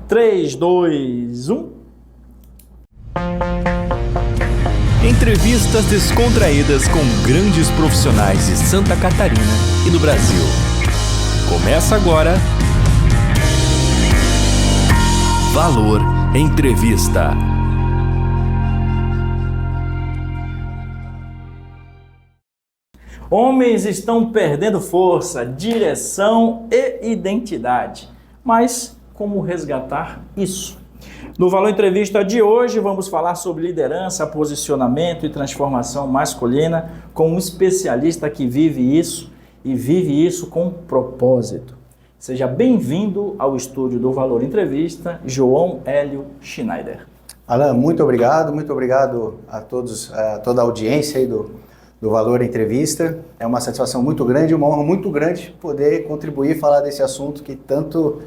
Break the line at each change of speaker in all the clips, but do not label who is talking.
3, 2, 1.
Entrevistas descontraídas com grandes profissionais de Santa Catarina e do Brasil. Começa agora. Valor Entrevista.
Homens estão perdendo força, direção e identidade. Mas como resgatar isso? No Valor Entrevista de hoje, vamos falar sobre liderança, posicionamento e transformação masculina com um especialista que vive isso e vive isso com propósito. Seja bem-vindo ao estúdio do Valor Entrevista, João Hélio Schneider.
Alan, muito obrigado a todos, a toda a audiência aí do Valor Entrevista. É uma satisfação muito grande, uma honra muito grande poder contribuir e falar desse assunto que tanto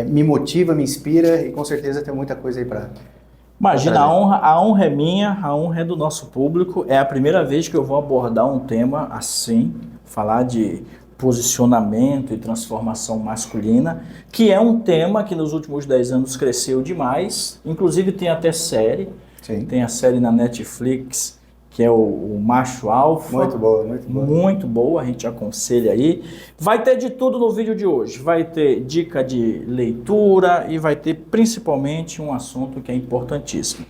me motiva, me inspira e com certeza tem muita coisa aí para...
Imagina, a honra é minha, a honra é do nosso público. É a primeira vez que eu vou abordar um tema assim, falar de posicionamento e transformação masculina, que é um tema que nos últimos 10 anos cresceu demais. Inclusive tem até série. Sim. Tem a série na Netflix, que é o Macho Alfa.
Muito boa, muito boa.
Muito boa, a gente aconselha aí. Vai ter de tudo no vídeo de hoje. Vai ter dica de leitura e vai ter principalmente um assunto que é importantíssimo.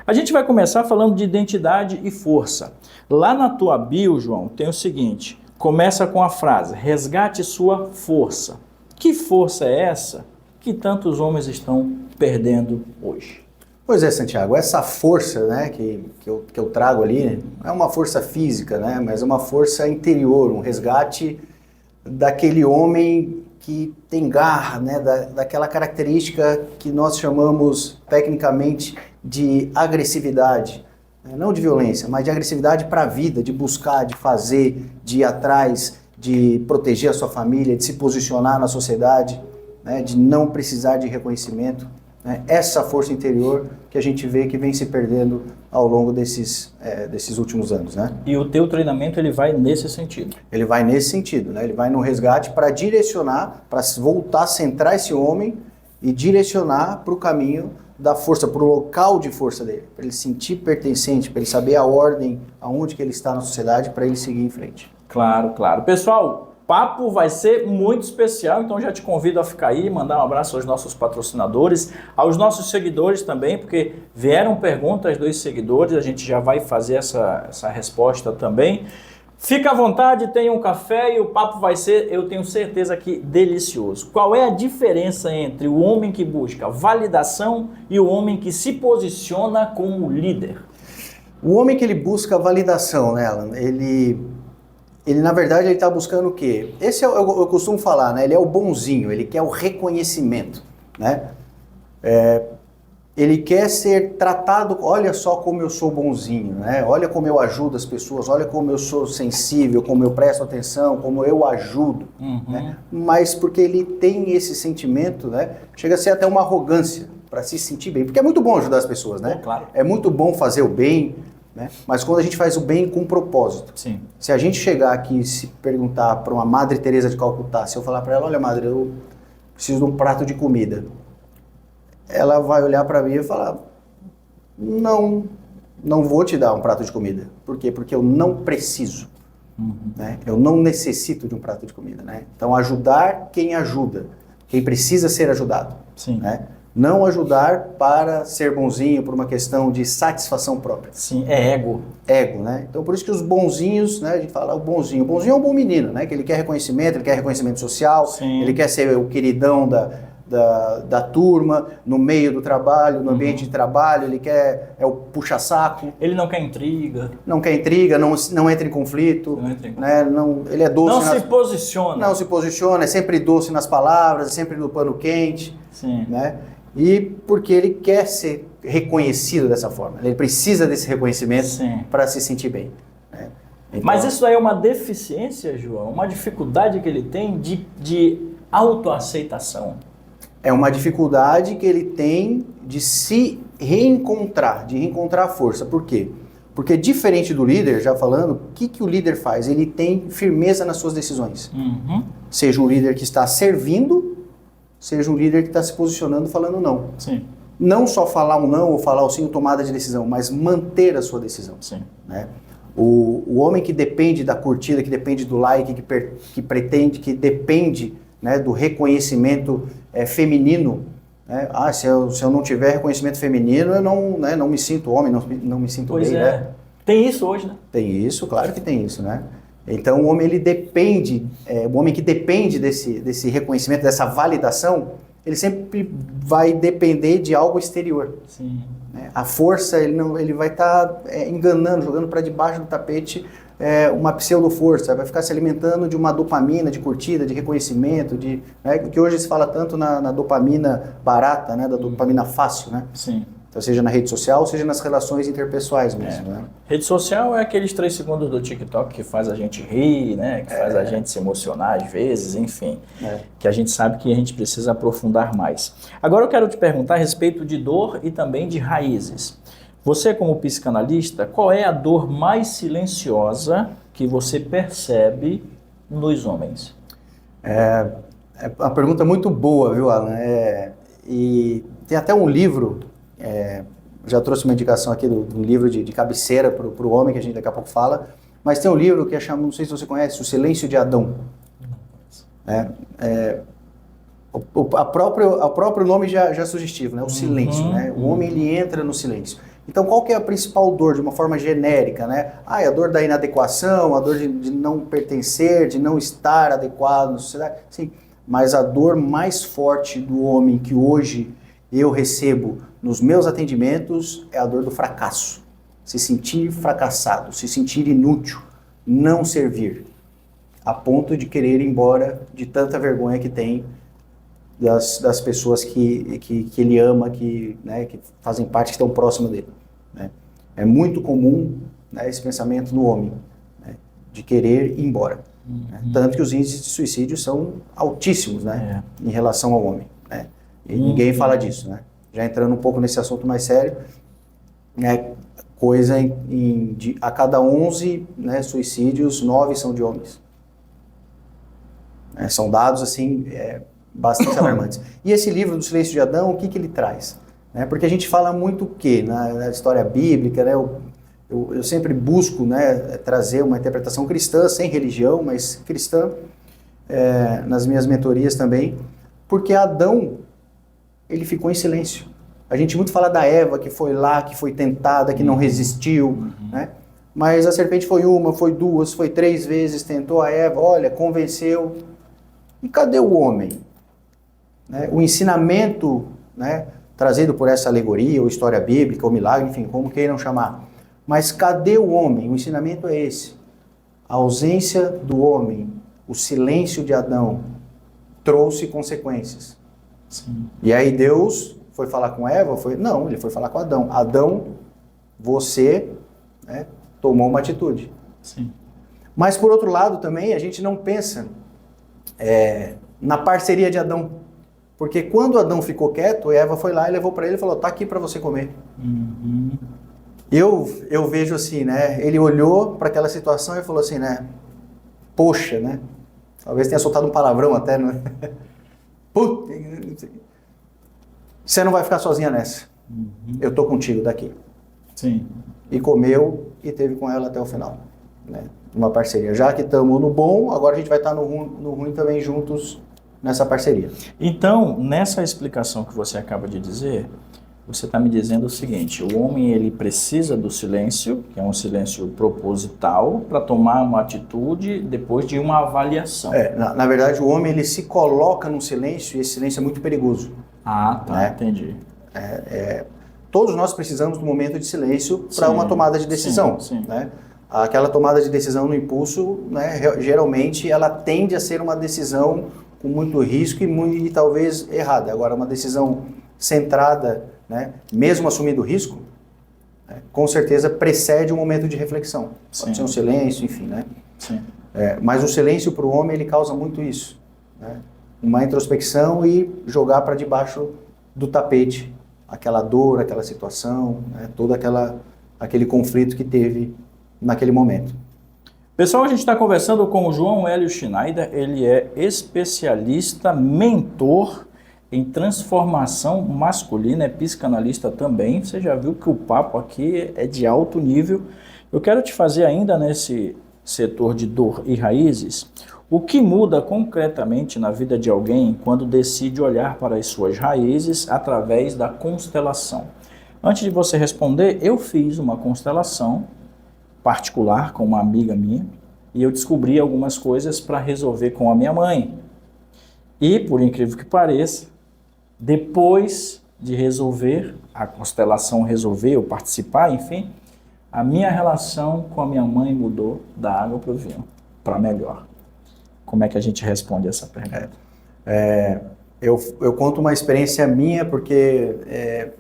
A gente vai começar falando de identidade e força. Lá na tua bio, João, tem o seguinte, começa com a frase, resgate sua força. Que força é essa que tantos homens estão perdendo hoje?
Pois é, Santiago, essa força, né, que eu trago ali não é uma força física, né, mas é uma força interior, um resgate daquele homem que tem garra, né, daquela característica que nós chamamos tecnicamente de agressividade, né, não de violência, mas de agressividade para a vida, de buscar, de fazer, de ir atrás, de proteger a sua família, de se posicionar na sociedade, né, de não precisar de reconhecimento. Essa força interior que a gente vê que vem se perdendo ao longo desses últimos anos, né?
E o teu treinamento ele vai nesse sentido?
Ele vai nesse sentido, né? Ele vai no resgate para direcionar, para voltar a centrar esse homem e direcionar para o caminho da força, para o local de força dele, para ele sentir pertencente, para ele saber a ordem, aonde que ele está na sociedade, para ele seguir em frente.
Claro, claro. Pessoal, papo vai ser muito especial, então já te convido a ficar aí, mandar um abraço aos nossos patrocinadores, aos nossos seguidores também, porque vieram perguntas dos seguidores, a gente já vai fazer essa resposta também. Fica à vontade, tenha um café e o papo vai ser, eu tenho certeza que delicioso. Qual é a diferença entre o homem que busca validação e o homem que se posiciona como líder?
O homem que ele busca validação, né, Alan, ele na verdade ele está buscando o quê? Esse eu costumo falar, né? Ele é o bonzinho, ele quer o reconhecimento, né? Ele quer ser tratado, olha só como eu sou bonzinho, né? Olha como eu ajudo as pessoas, olha como eu sou sensível, como eu presto atenção, como eu ajudo, né? Mas porque ele tem esse sentimento, né? Chega a ser até uma arrogância para se sentir bem, porque é muito bom ajudar as pessoas, né?
Claro.
É muito bom fazer o bem, né? Mas quando a gente faz o bem com propósito.
Sim.
Se a gente chegar aqui e se perguntar para uma Madre Teresa de Calcutá, se eu falar para ela, olha Madre, eu preciso de um prato de comida, ela vai olhar para mim e falar, não vou te dar um prato de comida. Por quê? Porque eu não preciso, né? Eu não necessito de um prato de comida, né? Então ajudar quem ajuda, quem precisa ser ajudado.
Sim.
Né? Não ajudar para ser bonzinho, por uma questão de satisfação própria.
Sim, é ego.
Ego, né? Então por isso que os bonzinhos, né? A gente fala o bonzinho. O bonzinho é um bom menino, né? Que ele quer reconhimento social,
sim,
ele quer ser o queridão da turma, no meio do trabalho, no ambiente de trabalho, ele quer, é o puxa-saco.
Ele não quer intriga.
Não quer intriga, não entra em conflito.
Não entra em conflito.
Né? Não, ele é doce.
Não se posiciona.
Não se posiciona, é sempre doce nas palavras, é sempre no pano quente.
Sim.
Né? E porque ele quer ser reconhecido dessa forma. Ele precisa desse reconhecimento para se sentir bem. Né? Então,
mas isso aí é uma deficiência, João? Uma dificuldade que ele tem de autoaceitação?
É uma dificuldade que ele tem de se reencontrar, de reencontrar a força. Por quê? Porque diferente do líder, já falando, o que o líder faz? Ele tem firmeza nas suas decisões. Seja um líder que está servindo seja um líder que está se posicionando falando não.
Sim.
Não só falar um não ou falar o sim, tomada de decisão, mas manter a sua decisão.
Sim.
Né? O homem que depende da curtida, que depende do like, que depende, né, do reconhecimento feminino, né? Se eu não tiver reconhecimento feminino, eu não me sinto homem, não me sinto
Pois
bem.
é.
Né?
Tem isso hoje, né?
Tem isso, claro que tem isso, né? Então o homem ele depende, o homem que depende desse reconhecimento, dessa validação, ele sempre vai depender de algo exterior.
Sim.
Né? A força, ele vai estar enganando, jogando para debaixo do tapete uma pseudo-força, vai ficar se alimentando de uma dopamina, de curtida, de reconhecimento, né? Que hoje se fala tanto na dopamina barata, né? Da dopamina fácil, né?
Sim.
Então, seja na rede social, seja nas relações interpessoais mesmo, né?
Rede social é aqueles 3 segundos do TikTok que faz a gente rir, né? Que faz a gente se emocionar às vezes, enfim. Que a gente sabe que a gente precisa aprofundar mais. Agora eu quero te perguntar a respeito de dor e também de raízes. Você, como psicanalista, qual é a dor mais silenciosa que você percebe nos homens?
É uma pergunta muito boa, viu, Alan? E tem até um livro... já trouxe uma indicação aqui do livro de cabeceira para o homem, que a gente daqui a pouco fala, mas tem um livro que é chamado, não sei se você conhece, O Silêncio de Adão. O próprio nome já é sugestivo, né? O silêncio, né? O homem ele entra no silêncio. Então qual que é a principal dor, de uma forma genérica, né? É a dor da inadequação, a dor de não pertencer, de não estar adequado na sociedade, sim. Mas a dor mais forte do homem que hoje eu recebo nos meus atendimentos é a dor do fracasso. Se sentir fracassado, se sentir inútil, não servir, a ponto de querer ir embora de tanta vergonha que tem das pessoas que ele ama, né, que fazem parte, que estão próximas dele. Né? É muito comum, né, esse pensamento no homem, né, de querer ir embora. Né? Tanto que os índices de suicídio são altíssimos, né, em relação ao homem. Né? E ninguém fala disso, né? Já entrando um pouco nesse assunto mais sério, né, a cada 11, né, suicídios, 9 são de homens. São dados assim bastante alarmantes. E esse livro do Silêncio de Adão, o que ele traz? Porque a gente fala muito o quê? Na história bíblica, né, eu sempre busco, né, trazer uma interpretação cristã, sem religião, mas cristã, nas minhas mentorias também, porque Adão, ele ficou em silêncio. A gente muito fala da Eva, que foi lá, que foi tentada, que não resistiu, né? Mas a serpente foi uma, foi duas, foi 3 vezes, tentou a Eva, olha, convenceu. E cadê o homem? Né? O ensinamento, né, trazido por essa alegoria, ou história bíblica, ou milagre, enfim, como queiram chamar. Mas cadê o homem? O ensinamento é esse. A ausência do homem, o silêncio de Adão, trouxe consequências. Sim. E aí Deus foi falar com Eva? Não, ele foi falar com Adão. Adão, você, né, tomou uma atitude. Sim. Mas por outro lado também a gente não pensa na parceria de Adão. Porque quando Adão ficou quieto, Eva foi lá e levou para ele e falou, tá aqui para você comer. Uhum. Eu vejo assim, né, ele olhou para aquela situação e falou assim, né, poxa, né, talvez tenha soltado um palavrão até, né? Puta, você não vai ficar sozinha nessa. Eu tô contigo daqui. Sim. E comeu e teve com ela até o final. Né? Uma parceria. Já que estamos no bom, agora a gente vai estar no ruim também juntos nessa parceria.
Então, nessa explicação que você acaba de dizer, você está me dizendo o seguinte, o homem ele precisa do silêncio, que é um silêncio proposital, para tomar uma atitude depois de uma avaliação.
Na verdade, o homem ele se coloca num silêncio e esse silêncio é muito perigoso.
Ah, tá, né? Entendi.
Todos nós precisamos de um momento de silêncio para uma tomada de decisão. Sim. Né? Aquela tomada de decisão no impulso, né, geralmente, ela tende a ser uma decisão com muito risco e talvez errada. Agora, uma decisão centrada, né, mesmo assumindo risco, com certeza precede um momento de reflexão. Pode ser um silêncio, enfim, né? Sim. Mas o silêncio para o homem, ele causa muito isso. Né? Uma introspecção e jogar para debaixo do tapete aquela dor, aquela situação, né? Todo aquele conflito que teve naquele momento.
Pessoal, a gente está conversando com o João Hélio Schneider, ele é especialista, mentor em transformação masculina, é psicanalista também. Você já viu que o papo aqui é de alto nível. Eu quero te fazer ainda nesse setor de dor e raízes, o que muda concretamente na vida de alguém quando decide olhar para as suas raízes através da constelação. Antes de você responder, eu fiz uma constelação particular com uma amiga minha e eu descobri algumas coisas para resolver com a minha mãe. E, por incrível que pareça, depois de resolver, a constelação resolver, eu participar, enfim, a minha relação com a minha mãe mudou da água para o vinho, para melhor. Como é que a gente responde essa pergunta?
Eu conto uma experiência minha, porque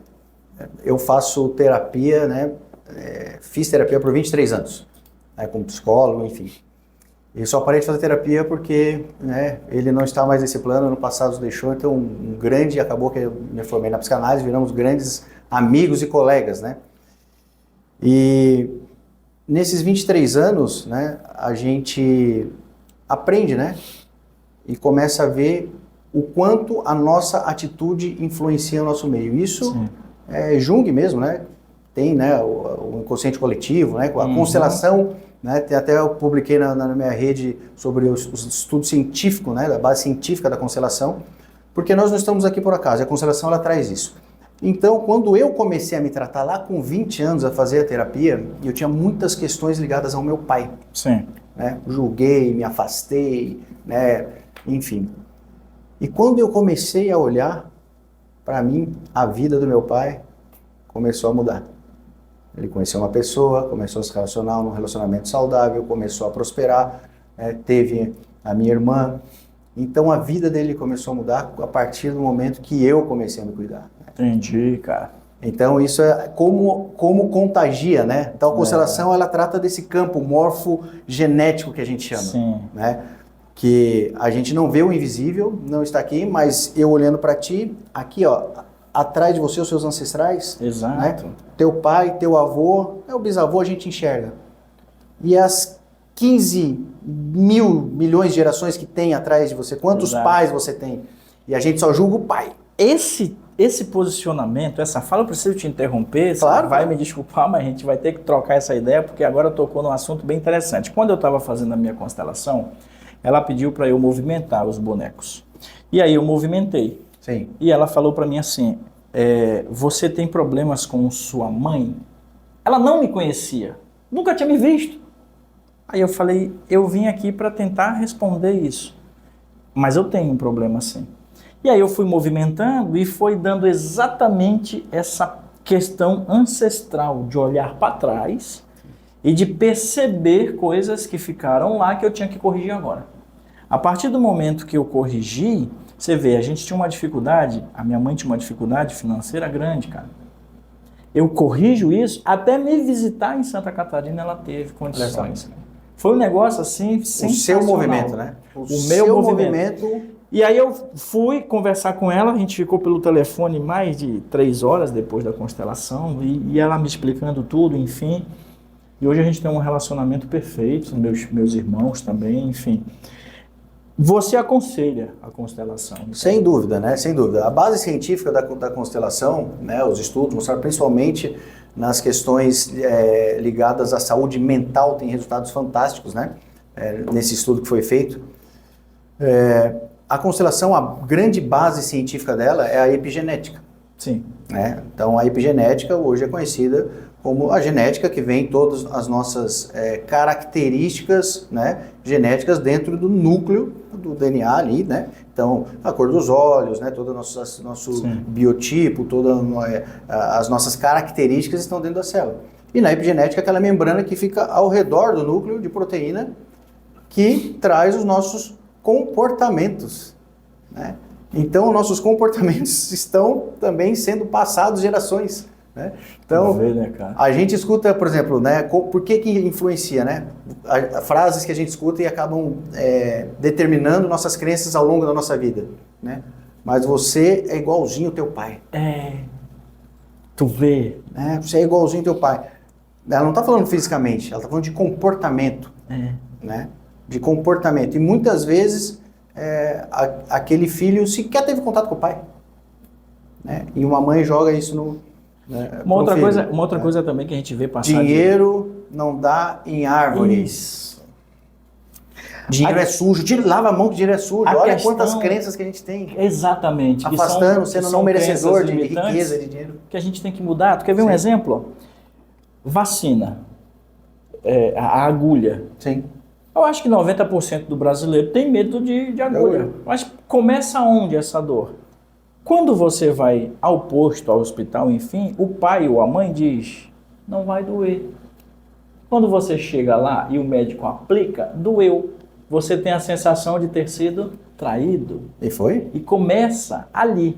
eu faço terapia, né? Fiz terapia por 23 anos, né, como psicólogo, enfim. E só parei de fazer terapia porque, né, ele não está mais nesse plano, ano passado nos deixou, então acabou que eu me formei na psicanálise, viramos grandes amigos e colegas, né? E nesses 23 anos, né, a gente aprende, né, e começa a ver o quanto a nossa atitude influencia o nosso meio. Isso é Jung mesmo, né? Tem, né, o inconsciente coletivo, né, a constelação, né, até eu publiquei na minha rede sobre os estudos científicos, né, da base científica da constelação, porque nós não estamos aqui por acaso, a constelação ela traz isso. Então, quando eu comecei a me tratar lá com 20 anos a fazer a terapia, eu tinha muitas questões ligadas ao meu pai.
Sim.
Né, julguei, me afastei, né, enfim. E quando eu comecei a olhar, para mim, a vida do meu pai começou a mudar. Ele conheceu uma pessoa, começou a se relacionar num relacionamento saudável, começou a prosperar, teve a minha irmã. Então a vida dele começou a mudar a partir do momento que eu comecei a me cuidar.
Entendi, cara.
Então isso é como contagia, né? Então a constelação ela trata desse campo morfogenético que a gente chama.
Sim.
Né? Que a gente não vê o invisível, não está aqui, mas eu olhando para ti, aqui ó, atrás de você, os seus ancestrais.
Exato.
Né? Teu pai, teu avô, o bisavô a gente enxerga. E as 15 milhões de gerações que tem atrás de você, quantos pais você tem? E a gente só julga o pai.
Esse posicionamento, essa fala, eu preciso te interromper,
claro,
você vai me desculpar, mas a gente vai ter que trocar essa ideia, porque agora tocou num assunto bem interessante. Quando eu estava fazendo a minha constelação, ela pediu para eu movimentar os bonecos. E aí eu movimentei.
Sim.
E ela falou para mim assim, você tem problemas com sua mãe? Ela não me conhecia, nunca tinha me visto. Aí eu falei, eu vim aqui para tentar responder isso, mas eu tenho um problema sim. E aí eu fui movimentando e foi dando exatamente essa questão ancestral de olhar para trás e de perceber coisas que ficaram lá que eu tinha que corrigir agora. A partir do momento que eu corrigi, você vê, a gente tinha uma dificuldade, a minha mãe tinha uma dificuldade financeira grande, cara. Eu corrijo isso, até me visitar em Santa Catarina ela teve condições. Foi um negócio assim sensacional.
O seu movimento, né?
O meu movimento. E aí eu fui conversar com ela, a gente ficou pelo telefone mais de 3 horas depois da constelação, e ela me explicando tudo, enfim. E hoje a gente tem um relacionamento perfeito, meus irmãos também, enfim. Você aconselha a constelação? Então?
Sem dúvida, né? Sem dúvida. A base científica da constelação, né, os estudos mostraram principalmente nas questões ligadas à saúde mental, tem resultados fantásticos, né? Nesse estudo que foi feito. A constelação, a grande base científica dela é a epigenética.
Sim.
Né? Então a epigenética hoje é conhecida como a genética que vem todas as nossas características, né, genéticas dentro do núcleo do DNA ali, né? Então a cor dos olhos, né, todo o nosso biotipo, todas as nossas características estão dentro da célula. E na epigenética aquela membrana que fica ao redor do núcleo de proteína que traz os nossos comportamentos, né? Então nossos comportamentos estão também sendo passados gerações, né? Então a gente escuta, por exemplo, né, por que influencia, né? Frases que a gente escuta e acabam determinando nossas crenças ao longo da nossa vida, né? Mas você é igualzinho ao teu pai.
Tu vê,
né? Você é igualzinho ao teu pai. Ela não está falando fisicamente, ela está falando de comportamento, né? De comportamento. E muitas vezes aquele filho sequer teve contato com o pai. né? E uma mãe joga isso no... Né,
Uma outra coisa também que a gente vê passar...
Dinheiro não dá em árvores.
Isso.
Dinheiro é sujo. Lava a mão que dinheiro é sujo. Olha quantas crenças que a gente tem.
Exatamente.
Afastando, sendo não merecedor de riqueza, de dinheiro.
Que a gente tem que mudar. Tu quer ver um exemplo? Vacina. A agulha.
Sim.
Eu acho que 90% do brasileiro tem medo de agulha. Mas começa onde essa dor? Quando você vai ao posto, ao hospital, enfim, o pai ou a mãe diz, não vai doer. Quando você chega lá e o médico aplica, doeu. Você tem a sensação de ter sido traído.
E foi?
E começa ali.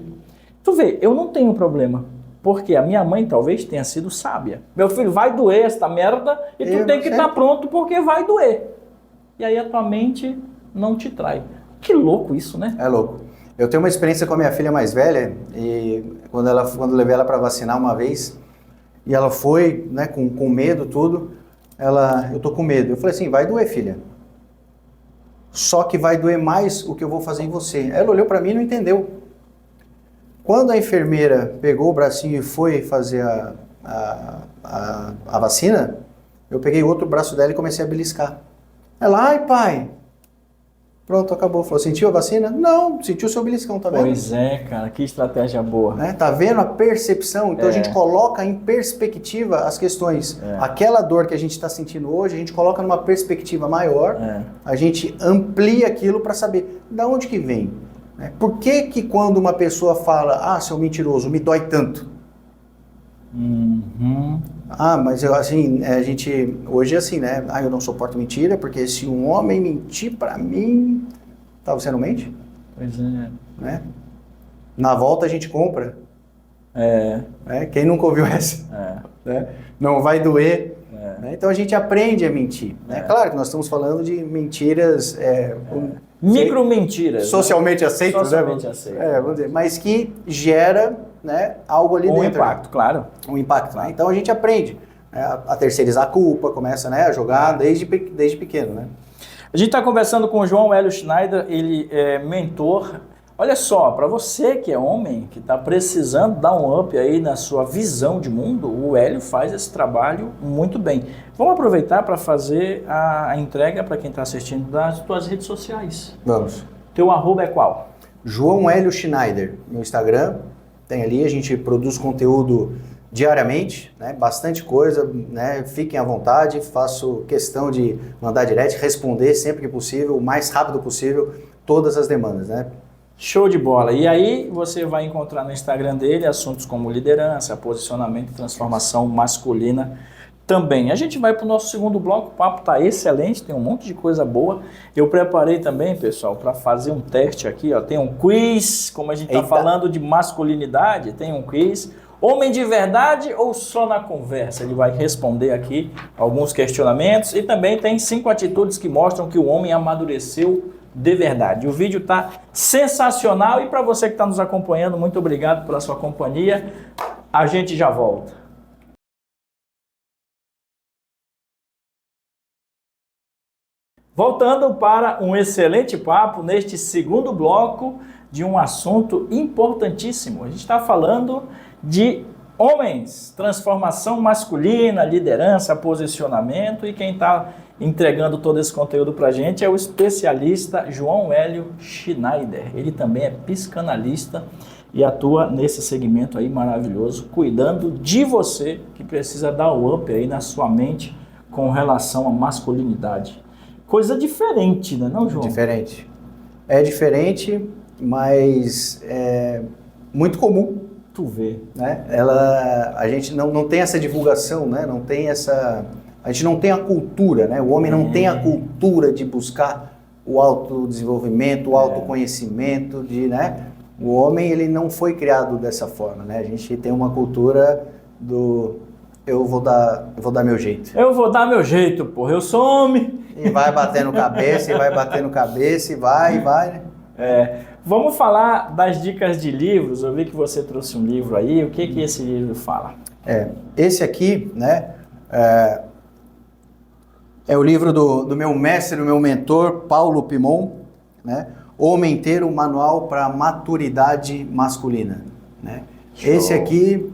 Tu vê, eu não tenho problema. Porque a minha mãe talvez tenha sido sábia. Meu filho, vai doer esta merda e tu tem que estar pronto porque vai doer. E aí a tua mente não te trai. Que louco isso, né?
É louco. Eu tenho uma experiência com a minha filha mais velha e quando eu levei ela para vacinar uma vez e ela foi, né, com medo, tudo, eu tô com medo. Eu falei assim, vai doer, filha. Só que vai doer mais o que eu vou fazer em você. Ela olhou para mim e não entendeu. Quando a enfermeira pegou o bracinho e foi fazer a vacina, eu peguei o outro braço dela e comecei a beliscar. Ela, ai pai, pronto, acabou. Falou, sentiu a vacina? Não, sentiu o seu beliscão, tá vendo?
Pois é, cara, que estratégia boa.
Né? Tá vendo a percepção? Então a gente coloca em perspectiva as questões. Aquela dor que a gente está sentindo hoje, a gente coloca numa perspectiva maior, a gente amplia aquilo para saber de onde que vem. Né? Por que quando uma pessoa fala, seu mentiroso, me dói tanto?
Uhum.
Mas eu, assim, a gente, hoje é assim, né? Eu não suporto mentira, porque se um homem mentir pra mim, você não mente?
Pois é.
Né? Na volta a gente compra. Quem nunca ouviu essa? Né? Não vai doer. Né? Então a gente aprende a mentir. Né? Claro que nós estamos falando de mentiras...
Micro-mentiras.
Socialmente aceitas,
socialmente aceitas.
Vamos dizer, mas que gera, né, algo ali dentro.
Um impacto, claro.
Um impacto, né? Então a gente aprende, né, a terceirizar a culpa, começa, né, a jogar desde pequeno, né?
A gente está conversando com o João Hélio Schneider, ele é mentor. Olha só, para você que é homem, que está precisando dar um up aí na sua visão de mundo, o Hélio faz esse trabalho muito bem. Vamos aproveitar para fazer a entrega para quem está assistindo das tuas redes sociais.
Vamos.
Teu arroba é qual?
João Hélio Schneider, no Instagram. Tem ali, a gente produz conteúdo diariamente, né? Bastante coisa, né? Fiquem à vontade, faço questão de mandar direct, responder sempre que possível, o mais rápido possível, todas as demandas, né?
Show de bola. E aí você vai encontrar no Instagram dele assuntos como liderança, posicionamento e transformação masculina também. A gente vai para o nosso segundo bloco, o papo está excelente, tem um monte de coisa boa. Eu preparei também, pessoal, para fazer um teste aqui, ó. Tem um quiz, como a gente está falando de masculinidade, tem um quiz. Homem de verdade ou só na conversa? Ele vai responder aqui alguns questionamentos e também tem 5 atitudes que mostram que o homem amadureceu de verdade. O vídeo está sensacional e para você que está nos acompanhando, muito obrigado pela sua companhia. A gente já volta. Voltando para um excelente papo neste segundo bloco de um assunto importantíssimo. A gente está falando de homens, transformação masculina, liderança, posicionamento, e quem está entregando todo esse conteúdo para a gente é o especialista João Hélio Schneider. Ele também é psicanalista e atua nesse segmento aí maravilhoso, cuidando de você que precisa dar o up aí na sua mente com relação à masculinidade. Coisa diferente, né, não, João?
Diferente. É diferente, mas é muito comum.
Tu vê.
Né? A gente não tem essa divulgação, né? Não tem essa... A gente não tem a cultura, né? O homem não tem a cultura de buscar o autodesenvolvimento, o autoconhecimento, né? O homem, ele não foi criado dessa forma, né? A gente tem uma cultura do eu vou dar meu jeito.
Eu vou dar meu jeito, porra. Eu sou homem.
E vai batendo cabeça, e vai batendo cabeça, e vai, né?
Vamos falar das dicas de livros. Eu vi que você trouxe um livro aí. O que esse livro fala?
Esse aqui, né? É o livro do meu mestre, do meu mentor, Paulo Pimon, né? Homem Inteiro, Manual para Maturidade Masculina, né?
Show.
Esse aqui,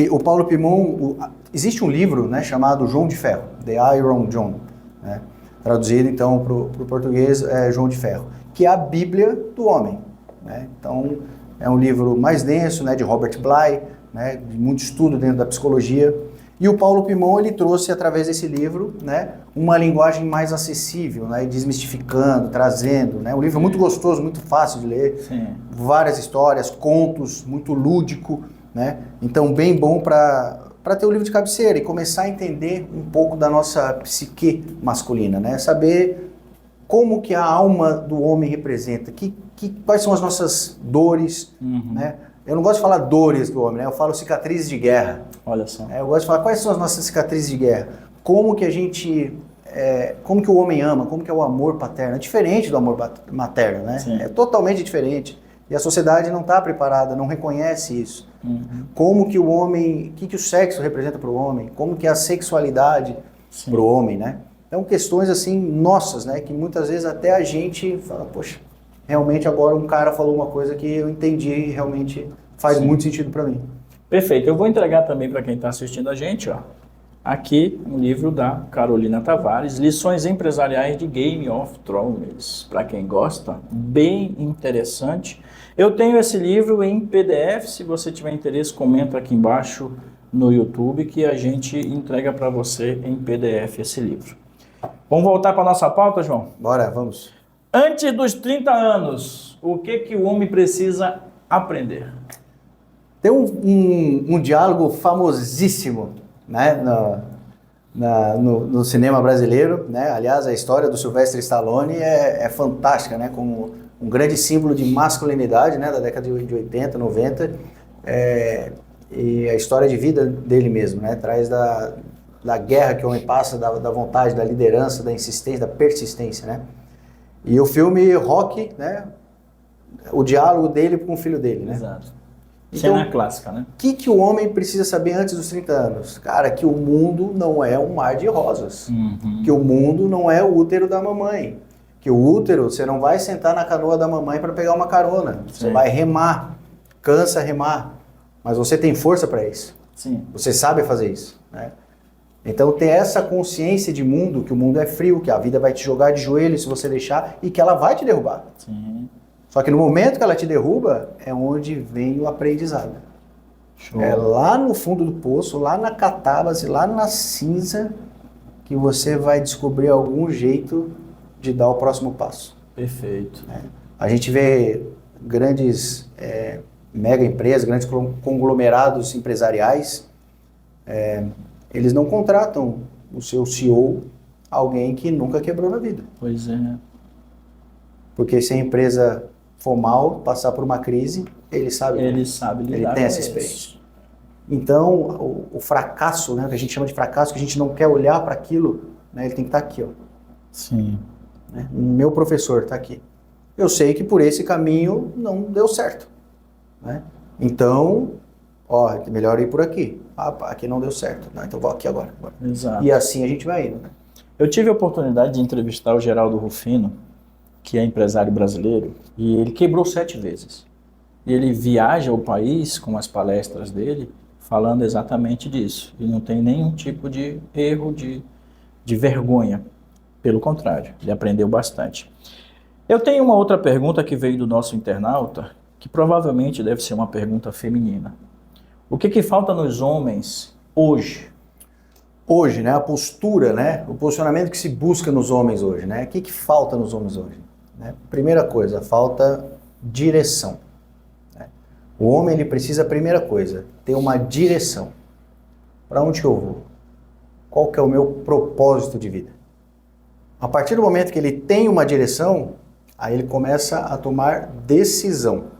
o Paulo Pimon, existe um livro, né, chamado João de Ferro, The Iron John, né, traduzido então para o português João de Ferro, que é a Bíblia do homem, né? Então é um livro mais denso, né, de Robert Bly, né, de muito estudo dentro da psicologia. E o Paulo Pimon, ele trouxe através desse livro, né, uma linguagem mais acessível, né, desmistificando, trazendo, né, um livro muito gostoso, muito fácil de ler.
Sim.
Várias histórias, contos, muito lúdico, né? Então bem bom para ter o livro de cabeceira e começar a entender um pouco da nossa psique masculina, né? Saber como que a alma do homem representa, quais são as nossas dores, né? Eu não gosto de falar dores do homem, né? Eu falo cicatrizes de guerra.
Olha só.
Eu gosto de falar quais são as nossas cicatrizes de guerra. Como que a gente... como que o homem ama, como que é o amor paterno. É diferente do amor materno, né?
Sim.
É totalmente diferente. E a sociedade não está preparada, não reconhece isso. Como que o homem... O que o sexo representa para o homem? Como que é a sexualidade para o homem, né? Então, questões assim, nossas, né? Que muitas vezes até a gente fala, poxa, realmente agora um cara falou uma coisa que eu entendi e realmente faz muito sentido para mim.
Perfeito. Eu vou entregar também para quem está assistindo a gente, ó, aqui um livro da Carolina Tavares, Lições Empresariais de Game of Thrones. Para quem gosta, bem interessante. Eu tenho esse livro em PDF, se você tiver interesse, comenta aqui embaixo no YouTube que a gente entrega para você em PDF esse livro. Vamos voltar para a nossa pauta, João?
Bora, vamos.
Antes dos 30 anos, o que o homem precisa aprender?
Tem um diálogo famosíssimo, né, no cinema brasileiro, né? Aliás, a história do Sylvester Stallone é fantástica, né? Como um grande símbolo de masculinidade, né? Da década de 80, 90, e a história de vida dele mesmo, né? Traz da guerra que o homem passa, da vontade, da liderança, da insistência, da persistência, né? E o filme Rocky, né? O diálogo dele com o filho dele, né?
Exato.
Então,
Cena clássica, né?
O que o homem precisa saber antes dos 30 anos? Cara, que o mundo não é um mar de rosas. Que o mundo não é o útero da mamãe. Que o útero, você não vai sentar na canoa da mamãe para pegar uma carona. Você vai remar, cansa remar. Mas você tem força para isso.
Sim.
Você sabe fazer isso, né? Então ter essa consciência de mundo, que o mundo é frio, que a vida vai te jogar de joelhos se você deixar e que ela vai te derrubar.
Sim.
Só que no momento que ela te derruba, é onde vem o aprendizado.
Show.
É lá no fundo do poço, lá na catábase, lá na cinza, que você vai descobrir algum jeito de dar o próximo passo.
Perfeito.
A gente vê grandes mega empresas, grandes conglomerados empresariais, eles não contratam o seu CEO, alguém que nunca quebrou na vida.
Pois é.
Porque se a empresa for mal, passar por uma crise, ele sabe
Ele
lidar, ele tem
com
essa
isso.
experiência. Então, o fracasso, né, que a gente chama de fracasso, que a gente não quer olhar para aquilo, né, ele tem que estar aqui, ó.
Sim.
Né? Meu professor está aqui. Eu sei que por esse caminho não deu certo, né? Então, é melhor ir por aqui. Aqui não deu certo, né? Então vou aqui agora.
Exato.
E assim a gente vai indo, né?
Eu tive a oportunidade de entrevistar o Geraldo Rufino, que é empresário brasileiro, e ele quebrou 7 vezes. E ele viaja o país com as palestras dele, falando exatamente disso. E não tem nenhum tipo de erro, de vergonha. Pelo contrário, ele aprendeu bastante. Eu tenho uma outra pergunta que veio do nosso internauta, que provavelmente deve ser uma pergunta feminina. O que falta nos homens hoje?
Hoje, né? A postura, né? O posicionamento que se busca nos homens hoje, né? O que falta nos homens hoje? Né? Primeira coisa, falta direção. Né? O homem, ele precisa, primeira coisa, ter uma direção. Para onde que eu vou? Qual que é o meu propósito de vida? A partir do momento que ele tem uma direção, aí ele começa a tomar decisão.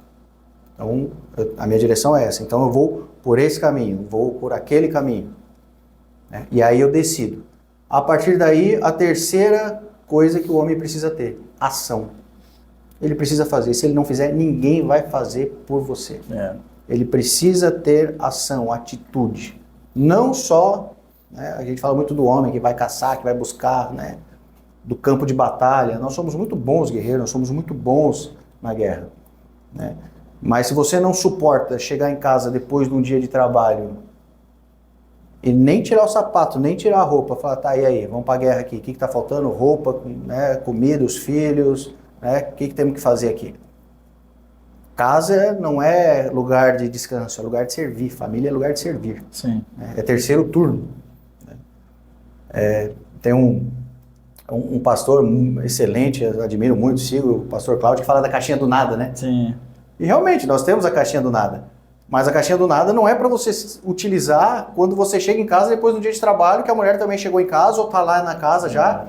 Então, a minha direção é essa. Então, eu vou por esse caminho, vou por aquele caminho. Né? E aí eu decido. A partir daí, a terceira coisa que o homem precisa ter, ação. Ele precisa fazer. Se ele não fizer, ninguém vai fazer por você. Ele precisa ter ação, atitude. Não só, né, a gente fala muito do homem que vai caçar, que vai buscar, né, do campo de batalha. Nós somos muito bons guerreiros, nós somos muito bons na guerra. Né? Mas se você não suporta chegar em casa depois de um dia de trabalho e nem tirar o sapato, nem tirar a roupa, falar, tá, e aí, vamos pra guerra aqui, o que tá faltando? Roupa, né, comida, os filhos, né, o que temos que fazer aqui? Casa não é lugar de descanso, é lugar de servir, família é lugar de servir.
Sim.
É terceiro turno. Tem um pastor excelente, eu admiro muito, sigo o pastor Cláudio, que fala da caixinha do nada, né?
Sim.
E realmente, nós temos a caixinha do nada. Mas a caixinha do nada não é para você utilizar quando você chega em casa depois do dia de trabalho, que a mulher também chegou em casa ou tá lá na casa já,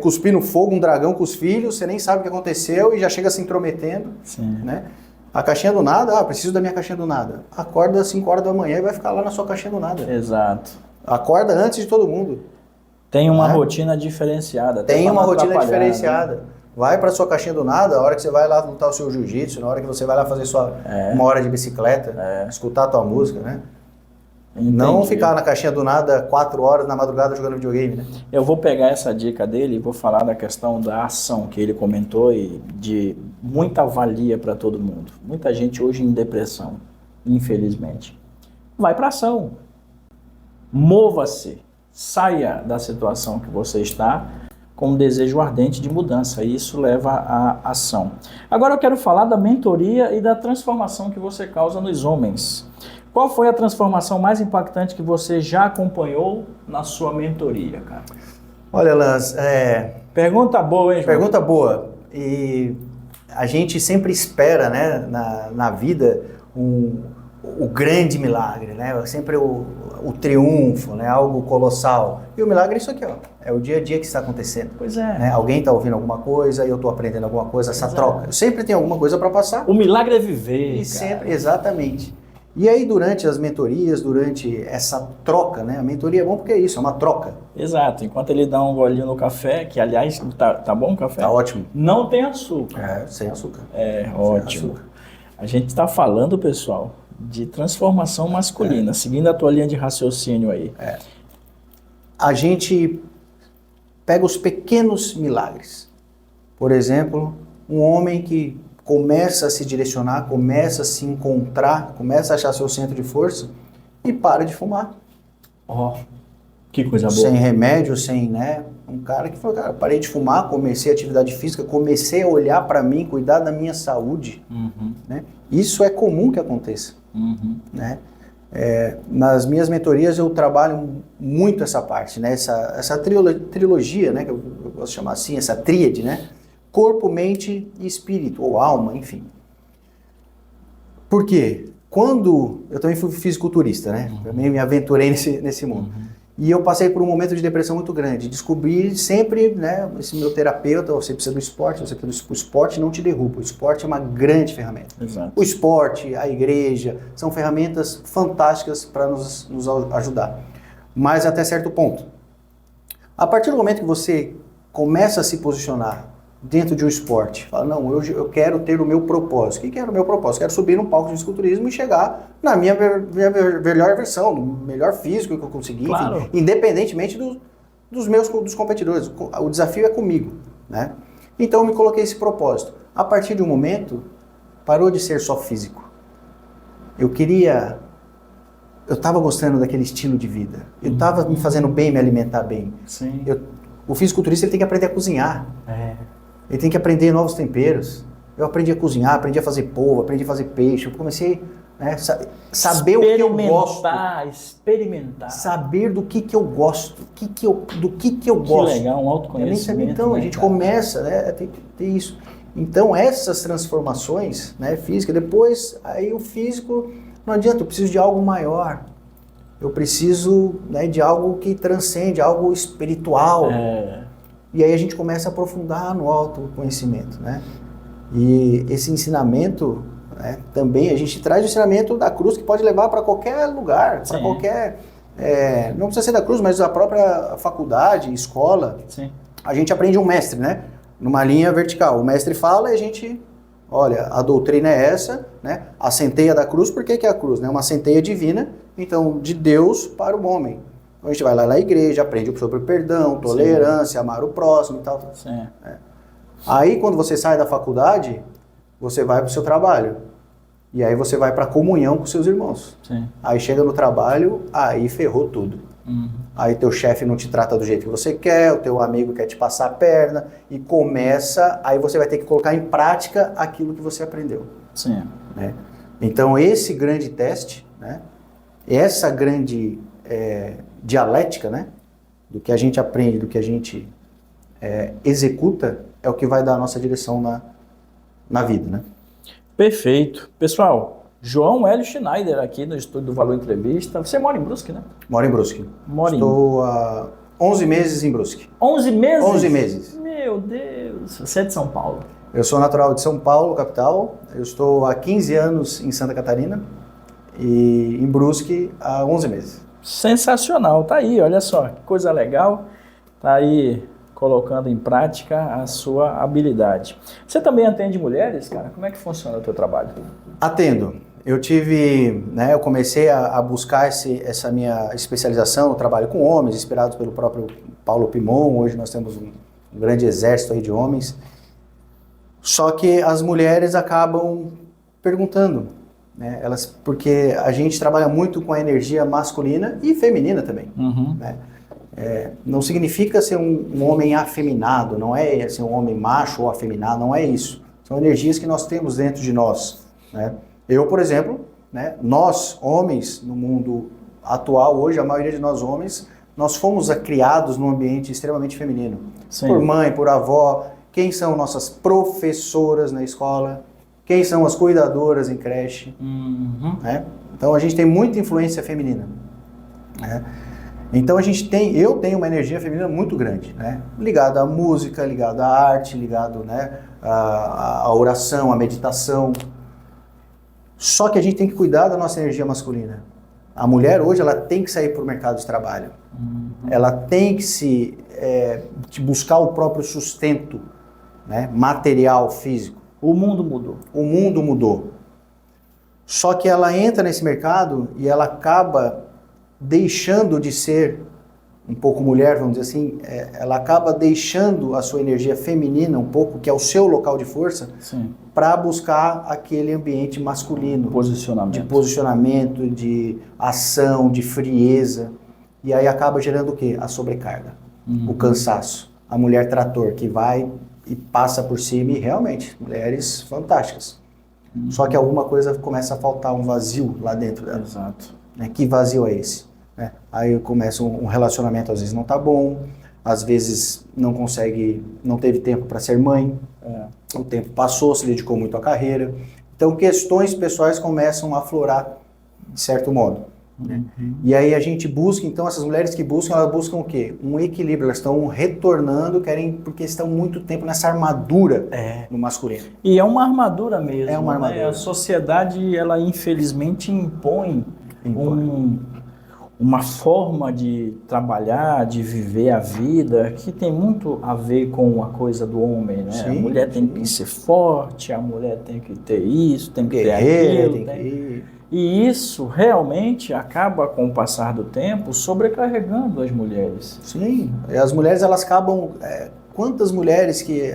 cuspindo fogo, um dragão com os filhos, você nem sabe o que aconteceu e já chega se intrometendo.
Sim.
Né? A caixinha do nada, preciso da minha caixinha do nada. Acorda às 5 horas da manhã e vai ficar lá na sua caixinha do nada.
Exato.
Acorda antes de todo mundo.
Tem uma rotina diferenciada.
Tem uma rotina diferenciada. Né? Vai para sua caixinha do nada, a hora que você vai lá lutar o seu jiu-jitsu, na hora que você vai lá fazer uma hora de bicicleta, escutar a tua música, né? Entendi. Não ficar na caixinha do nada 4 horas na madrugada jogando videogame, né?
Eu vou pegar essa dica dele e vou falar da questão da ação que ele comentou e de muita valia para todo mundo. Muita gente hoje em depressão, infelizmente. Vai para ação. Mova-se. Saia da situação que você está com um desejo ardente de mudança, e isso leva à ação. Agora eu quero falar da mentoria e da transformação que você causa nos homens. Qual foi a transformação mais impactante que você já acompanhou na sua mentoria, cara?
Olha, Lance,
pergunta boa, hein, João?
Pergunta boa. E a gente sempre espera, né, na vida o grande milagre, né? Sempre o triunfo, né? Algo colossal. E o milagre é isso aqui, ó. É o dia a dia que está acontecendo.
Pois é.
Né? Alguém está ouvindo alguma coisa, eu estou aprendendo alguma coisa, essa troca. Eu sempre tenho alguma coisa para passar.
O milagre é viver,
e sempre, exatamente. E aí, durante as mentorias, durante essa troca, né? A mentoria é bom porque é isso, é uma troca.
Exato. Enquanto ele dá um golinho no café, que aliás, tá bom o café?
Tá ótimo.
Não tem açúcar.
Sem açúcar.
Ótimo. Açúcar. A gente está falando, pessoal, de transformação masculina, seguindo a tua linha de raciocínio aí.
A gente pega os pequenos milagres. Por exemplo, um homem que começa a se direcionar, começa a se encontrar, começa a achar seu centro de força e para de fumar.
Que coisa boa.
Sem remédio, né? Um cara que falou, cara, parei de fumar, comecei a atividade física, comecei a olhar para mim, cuidar da minha saúde. Né? Isso é comum que aconteça. Né? Nas minhas mentorias eu trabalho muito essa parte, né? Essa trilogia, né? Que eu gosto de chamar assim, essa tríade, né? Corpo, mente e espírito, ou alma, enfim. Por quê? Quando eu também fui fisiculturista, né? Também me aventurei nesse mundo. E eu passei por um momento de depressão muito grande. Descobri sempre, né? Esse meu terapeuta, você precisa do esporte, o esporte não te derruba. O esporte é uma grande ferramenta.
Exato.
O esporte, a igreja, são ferramentas fantásticas para nos ajudar. Mas até certo ponto. A partir do momento que você começa a se posicionar dentro de um esporte, fala, não, eu quero ter o meu propósito. O que era o meu propósito? Quero subir num palco de fisiculturismo e chegar na minha melhor versão, no melhor físico que eu conseguir,
claro.
Enfim, independentemente dos competidores. O desafio é comigo, né? Então eu me coloquei esse propósito. A partir de um momento, parou de ser só físico. Eu estava gostando daquele estilo de vida. Eu estava me fazendo bem, me alimentar bem.
Sim.
O fisiculturista ele tem que aprender a cozinhar. Ele tem que aprender novos temperos. Eu aprendi a cozinhar, aprendi a fazer polvo, aprendi a fazer peixe. Eu comecei a saber o que eu gosto.
Experimentar.
Saber do que eu gosto. Do que eu gosto.
Que legal, um autoconhecimento.
Então, a gente começa, né, a ter isso. Então, essas transformações, né, físicas, depois, aí o físico, não adianta, eu preciso de algo maior. Eu preciso, né, de algo que transcende, algo espiritual. E aí a gente começa a aprofundar no autoconhecimento, né? E esse ensinamento, né, também, a gente traz o ensinamento da cruz que pode levar para qualquer lugar, para qualquer... não precisa ser da cruz, mas a própria faculdade, escola.
Sim.
A gente aprende um mestre, né? Numa linha vertical. O mestre fala e a gente... Olha, a doutrina é essa, né? A centeia da cruz, por que é a cruz? Né? Uma centeia divina, então, de Deus para o homem. Então a gente vai lá na igreja, aprende sobre perdão, tolerância, amar o próximo e tal.
Sim.
Aí quando você sai da faculdade, você vai para o seu trabalho. E aí você vai para comunhão com seus irmãos.
Sim.
Aí chega no trabalho, aí ferrou tudo. Aí teu chefe não te trata do jeito que você quer, o teu amigo quer te passar a perna e começa, aí você vai ter que colocar em prática aquilo que você aprendeu.
Sim.
Né? Então esse grande teste, né? Essa grande dialética, né? Do que a gente aprende, do que a gente executa, é o que vai dar a nossa direção na vida, né?
Perfeito. Pessoal, João Hélio Schneider aqui no estúdio do Valor Entrevista. Você mora em Brusque, né?
Moro em Brusque.
Moro
Estou há 11 meses em Brusque.
11 meses?
11 meses.
Meu Deus. Você é de São Paulo?
Eu sou natural de São Paulo, capital. Eu estou há 15 anos em Santa Catarina e em Brusque há 11 meses.
Sensacional. Tá aí, olha só, que coisa legal. Tá aí colocando em prática a sua habilidade. Você também atende mulheres, cara? Como é que funciona o teu trabalho?
Atendo. Eu comecei a buscar essa minha especialização, eu trabalho com homens, inspirados pelo próprio Paulo Pimon. Hoje nós temos um grande exército aí de homens. Só que as mulheres acabam perguntando, né? Porque a gente trabalha muito com a energia masculina e feminina também. Né? Não significa ser um homem afeminado, não é ser um homem macho ou afeminado, não é isso. São energias que nós temos dentro de nós. Né? Eu, por exemplo, né, nós homens no mundo atual, hoje a maioria de nós homens, nós fomos criados num ambiente extremamente feminino. Sim. Por mãe, por avó, quem são nossas professoras na escola, quem são as cuidadoras em creche. Né? Então a gente tem muita influência feminina. Né? Então eu tenho uma energia feminina muito grande, né? Ligada à música, ligada à arte, ligado, né, à oração, à meditação. Só que a gente tem que cuidar da nossa energia masculina. A mulher hoje ela tem que sair para o mercado de trabalho. Ela tem que buscar o próprio sustento, né, material, físico.
O mundo mudou. O
mundo mudou. Só que ela entra nesse mercado e ela acaba deixando de ser um pouco mulher, vamos dizer assim, ela acaba deixando a sua energia feminina um pouco, que é o seu local de força, para buscar aquele ambiente masculino. De posicionamento, de ação, de frieza. E aí acaba gerando o quê? A sobrecarga, o cansaço. A mulher trator que vai e passa por cima e realmente, mulheres fantásticas. Só que alguma coisa começa a faltar, um vazio lá dentro dela.
Exato.
Que vazio é esse? Aí começa um relacionamento, às vezes não tá bom, às vezes não teve tempo para ser mãe, o tempo passou, se dedicou muito à carreira. Então questões pessoais começam a aflorar de certo modo. E aí a gente busca, então essas mulheres que buscam, elas buscam o quê? Um equilíbrio, elas estão retornando, porque estão muito tempo nessa armadura no masculino.
E é uma armadura mesmo.
É uma armadura.
A sociedade, ela infelizmente impõe. Uma forma de trabalhar, de viver a vida, que tem muito a ver com a coisa do homem, né? Sim, a mulher tem que ser forte, a mulher tem que ter isso, tem que ter aquilo. E isso realmente acaba, com o passar do tempo, sobrecarregando as mulheres.
Sim, as mulheres elas acabam... quantas mulheres que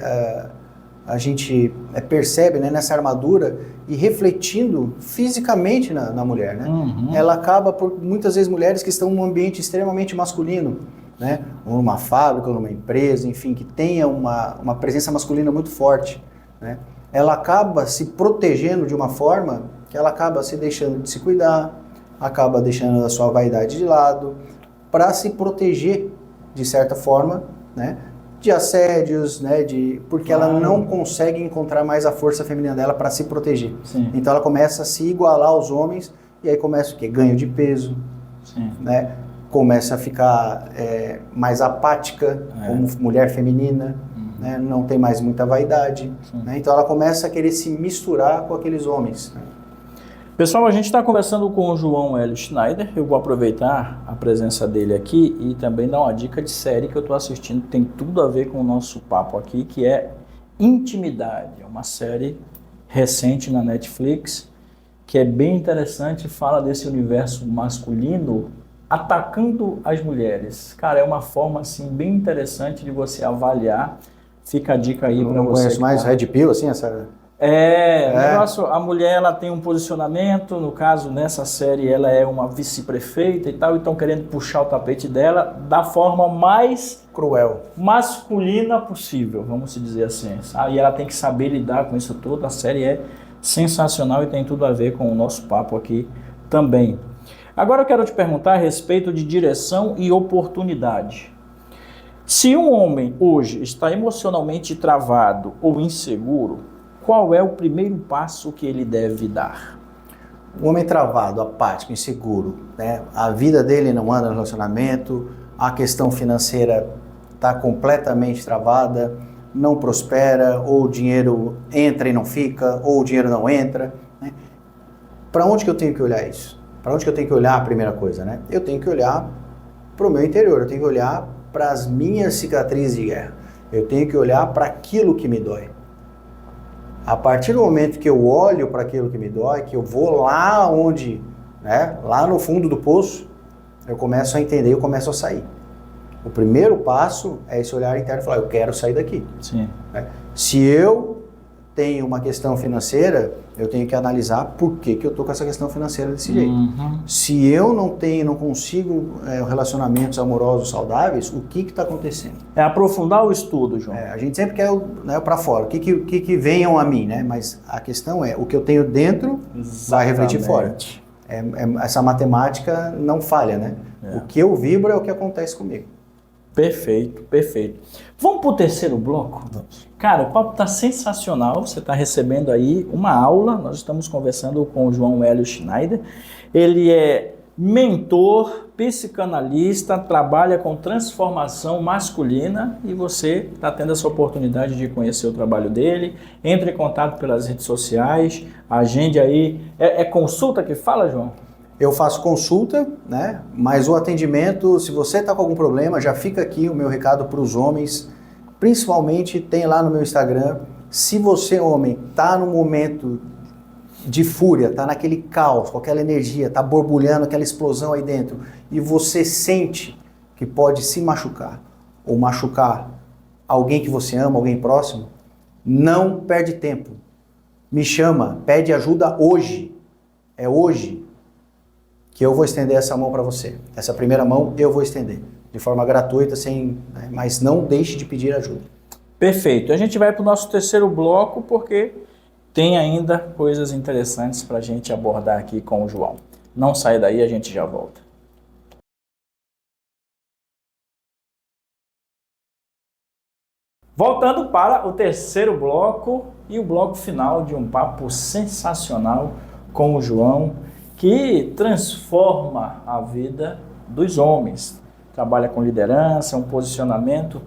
a gente percebe, né, nessa armadura e refletindo fisicamente na mulher, né? Ela acaba por muitas vezes mulheres que estão num ambiente extremamente masculino, né? Ou numa fábrica, ou numa empresa, enfim, que tenha uma presença masculina muito forte, né? Ela acaba se protegendo de uma forma que ela acaba se deixando de se cuidar, acaba deixando a sua vaidade de lado, para se proteger de certa forma, né? De assédios, né, porque ela não consegue encontrar mais a força feminina dela para se proteger. Sim. Então ela começa a se igualar aos homens e aí começa o quê? Ganho de peso, né? Começa a ficar mais apática como mulher feminina, né? Não tem mais muita vaidade, né? Então ela começa a querer se misturar com aqueles homens. Né?
Pessoal, a gente está conversando com o João Hélio Schneider. Eu vou aproveitar a presença dele aqui e também dar uma dica de série que eu estou assistindo, que tem tudo a ver com o nosso papo aqui, que é Intimidade. É uma série recente na Netflix, que é bem interessante, fala desse universo masculino atacando as mulheres. Cara, é uma forma assim, bem interessante de você avaliar. Fica a dica aí para você.
Não conheço mais Red Pill, assim, essa...
O negócio, a mulher ela tem um posicionamento, no caso, nessa série, ela é uma vice-prefeita e tal, e estão querendo puxar o tapete dela da forma mais
Cruel.
masculina possível, vamos dizer assim. Sabe? E ela tem que saber lidar com isso tudo. A série é sensacional e tem tudo a ver com o nosso papo aqui também. Agora eu quero te perguntar a respeito de direção e oportunidade. Se um homem hoje está emocionalmente travado ou inseguro, qual é o primeiro passo que ele deve dar?
O homem travado, apático, inseguro, né? A vida dele não anda no relacionamento, a questão financeira está completamente travada, não prospera, ou o dinheiro entra e não fica, ou o dinheiro não entra. Né? Para onde que eu tenho que olhar isso? Para onde que eu tenho que olhar a primeira coisa? Né? Eu tenho que olhar para o meu interior, eu tenho que olhar para as minhas cicatrizes de guerra, eu tenho que olhar para aquilo que me dói. A partir do momento que eu olho para aquilo que me dói, que eu vou lá onde, né, lá no fundo do poço, eu começo a entender, eu começo a sair. O primeiro passo é esse olhar interno e falar, eu quero sair daqui.
Sim.
Né? Se eu tenho uma questão financeira, eu tenho que analisar por que eu estou com essa questão financeira desse jeito. Se eu não consigo relacionamentos amorosos saudáveis, o que está acontecendo?
É aprofundar o estudo, João.
A gente sempre quer para fora, o que venham a mim, né? Mas a questão é, o que eu tenho dentro vai refletir fora. Essa matemática não falha, né? O que eu vibro é o que acontece comigo.
Perfeito, perfeito. Vamos para o terceiro bloco?
Vamos.
Cara, o papo está sensacional, você está recebendo aí uma aula, nós estamos conversando com o João Hélio Schneider, ele é mentor, psicanalista, trabalha com transformação masculina e você está tendo essa oportunidade de conhecer o trabalho dele, entre em contato pelas redes sociais, agende aí, é consulta que fala, João?
Eu faço consulta, né? Mas o atendimento, se você está com algum problema, já fica aqui o meu recado para os homens, principalmente tem lá no meu Instagram, se você, homem, está no momento de fúria, está naquele caos, com aquela energia, está borbulhando aquela explosão aí dentro, e você sente que pode se machucar, ou machucar alguém que você ama, alguém próximo, não perde tempo. Me chama, pede ajuda hoje. É hoje que eu vou estender essa mão para você. Essa primeira mão eu vou estender, de forma gratuita, mas não deixe de pedir ajuda.
Perfeito. A gente vai para o nosso terceiro bloco, porque tem ainda coisas interessantes para a gente abordar aqui com o João. Não sai daí, a gente já volta. Voltando para o terceiro bloco e o bloco final de um papo sensacional com o João, que transforma a vida dos homens. Trabalha com liderança, um posicionamento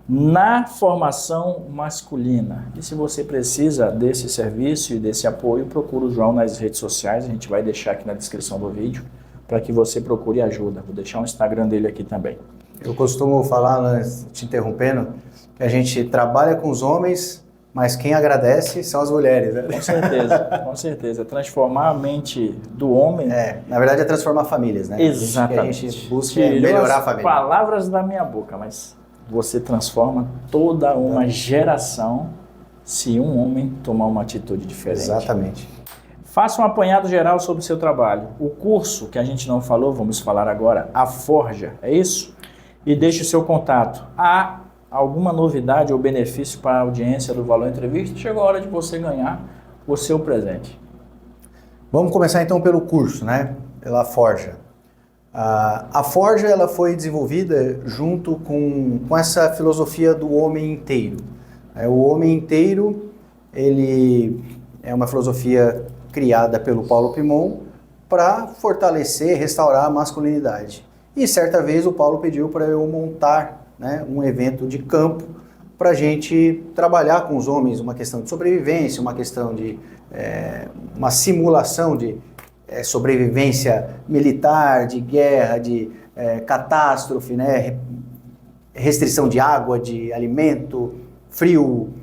na formação masculina. E se você precisa desse serviço e desse apoio, procura o João nas redes sociais, a gente vai deixar aqui na descrição do vídeo, para que você procure ajuda. Vou deixar o Instagram dele aqui também.
Eu costumo falar, né, te interrompendo, que a gente trabalha com os homens, mas quem agradece são as mulheres, né?
Com certeza, com certeza. Transformar a mente do homem...
na verdade é transformar famílias, né?
Exatamente.
O que a gente busca é melhorar a família.
Palavras da minha boca, mas você transforma toda uma geração se um homem tomar uma atitude diferente.
Exatamente.
Faça um apanhado geral sobre o seu trabalho. O curso que a gente não falou, vamos falar agora, a Forja, é isso? E deixe o seu contato. Há alguma novidade ou benefício para a audiência do Valor Entrevista? Chegou a hora de você ganhar o seu presente.
Vamos começar então pelo curso, né? Pela Forja. A Forja ela foi desenvolvida junto com essa filosofia do homem inteiro. O homem inteiro, ele é uma filosofia criada pelo Paulo Pimon para fortalecer, restaurar a masculinidade. E certa vez o Paulo pediu para eu montar, né, um evento de campo para a gente trabalhar com os homens uma questão de sobrevivência, uma questão de uma simulação de sobrevivência militar, de guerra, de catástrofe, né, restrição de água, de alimento, frio,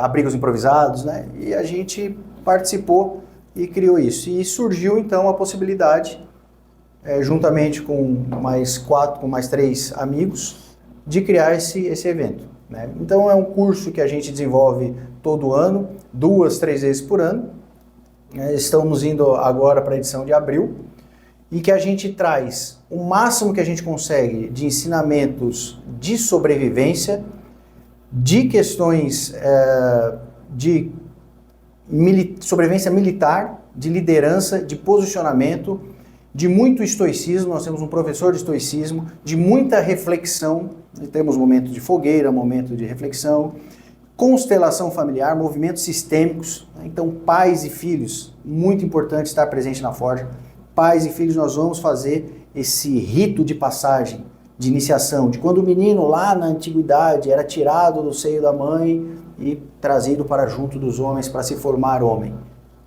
abrigos improvisados, né, e a gente participou e criou isso. E surgiu então a possibilidade, juntamente com mais 3 amigos, de criar esse evento. né? Então é um curso que a gente desenvolve todo ano, 2, 3 vezes por ano. Estamos indo agora para a edição de abril e que a gente traz o máximo que a gente consegue de ensinamentos de sobrevivência, de questões de sobrevivência militar, de liderança, de posicionamento, de muito estoicismo. Nós temos um professor de estoicismo, de muita reflexão, temos momento de fogueira, momento de reflexão, constelação familiar, movimentos sistêmicos. Então, pais e filhos, muito importante estar presente na Forja. Pais e filhos, nós vamos fazer esse rito de passagem, de iniciação, de quando o menino lá na antiguidade era tirado do seio da mãe e trazido para junto dos homens para se formar homem.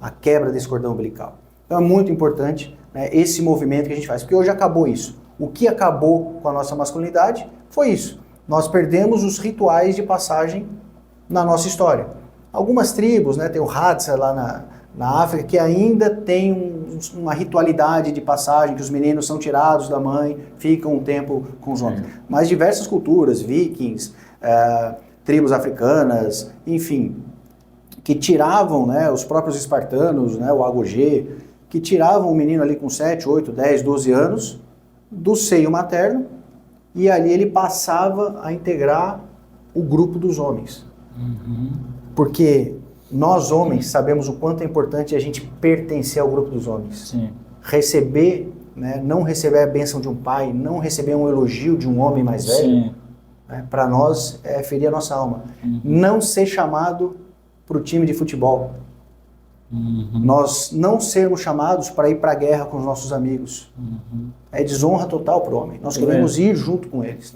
A quebra desse cordão umbilical. Então é muito importante, né, esse movimento que a gente faz, porque hoje acabou isso. O que acabou com a nossa masculinidade foi isso. Nós perdemos os rituais de passagem na nossa história. Algumas tribos, né, tem o Hadza lá na África, que ainda tem uma ritualidade de passagem, que os meninos são tirados da mãe, ficam um tempo com os homens. Mas diversas culturas, vikings, tribos africanas, enfim, que tiravam, né, os próprios espartanos, né, o Agogê, que tiravam o menino ali com 7, 8, 10, 12 anos do seio materno e ali ele passava a integrar o grupo dos homens. Porque nós homens sabemos o quanto é importante a gente pertencer ao grupo dos homens.
Sim.
Receber, né, não receber a bênção de um pai, não receber um elogio de um homem mais velho, né, para nós é ferir a nossa alma. Não ser chamado para o time de futebol. Nós não sermos chamados para ir para a guerra com os nossos amigos. É desonra total para o homem. Nós queremos ir junto com eles.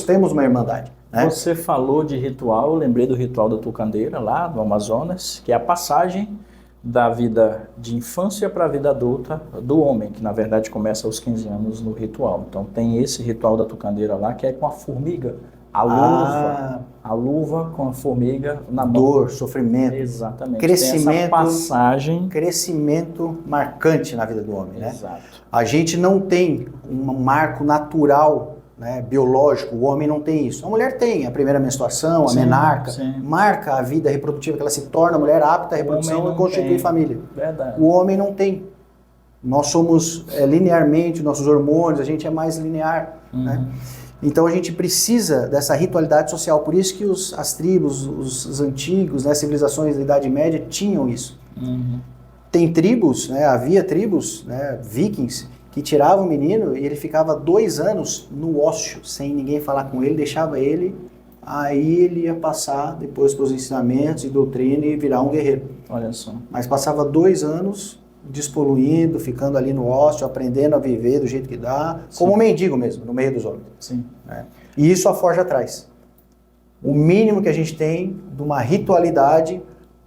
Temos uma irmandade. Né?
Você falou de ritual, eu lembrei do ritual da tucandeira lá no Amazonas, que é a passagem da vida de infância para a vida adulta do homem, que na verdade começa aos 15 anos no ritual. Então tem esse ritual da tucandeira lá, que é com a formiga. A luva com a formiga na mão.
Dor, sofrimento.
Exatamente.
Crescimento.
Tem essa passagem.
Crescimento marcante na vida do homem, né?
Exato.
A gente não tem um marco natural, né, biológico. O homem não tem isso. A mulher tem a primeira menstruação, a menarca, marca a vida reprodutiva, que ela se torna mulher apta à reprodução e constitui família.
Verdade.
O homem não tem. Nós somos linearmente, nossos hormônios, a gente é mais linear, né? Então a gente precisa dessa ritualidade social, por isso que as tribos, os antigos, né, civilizações da Idade Média tinham isso. Tem tribos, né, havia tribos, né, vikings, que tiravam o menino e ele ficava 2 anos no ócio, sem ninguém falar com ele, deixava ele, aí ele ia passar depois para os ensinamentos e doutrina e virar um guerreiro.
Olha só.
Mas passava 2 anos despoluindo, ficando ali no ócio, aprendendo a viver do jeito que dá, como um mendigo mesmo, no meio dos homens.
Sim.
Né? E isso a Forja traz. O mínimo que a gente tem de uma ritualidade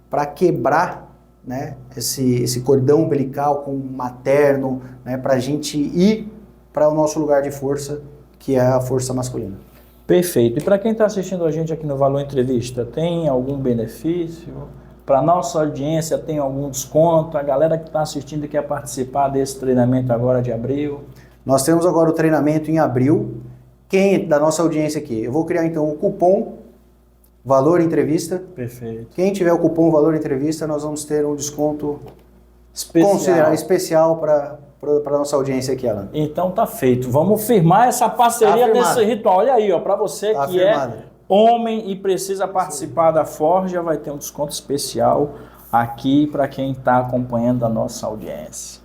para quebrar, né, esse cordão umbilical com o materno, né, para a gente ir para o nosso lugar de força, que é a força masculina.
Perfeito. E para quem está assistindo a gente aqui no Valor Entrevista, tem algum benefício? Para a nossa audiência tem algum desconto? A galera que está assistindo e quer participar desse treinamento agora de abril?
Nós temos agora o treinamento em abril. Quem da nossa audiência aqui? Eu vou criar então o cupom Valor Entrevista.
Perfeito.
Quem tiver o cupom Valor Entrevista, nós vamos ter um desconto especial para a nossa audiência aqui, Alan.
Então tá feito. Vamos firmar essa parceria desse ritual. Olha aí, ó, para você que é homem e precisa participar da Forja, vai ter um desconto especial aqui para quem está acompanhando a nossa audiência.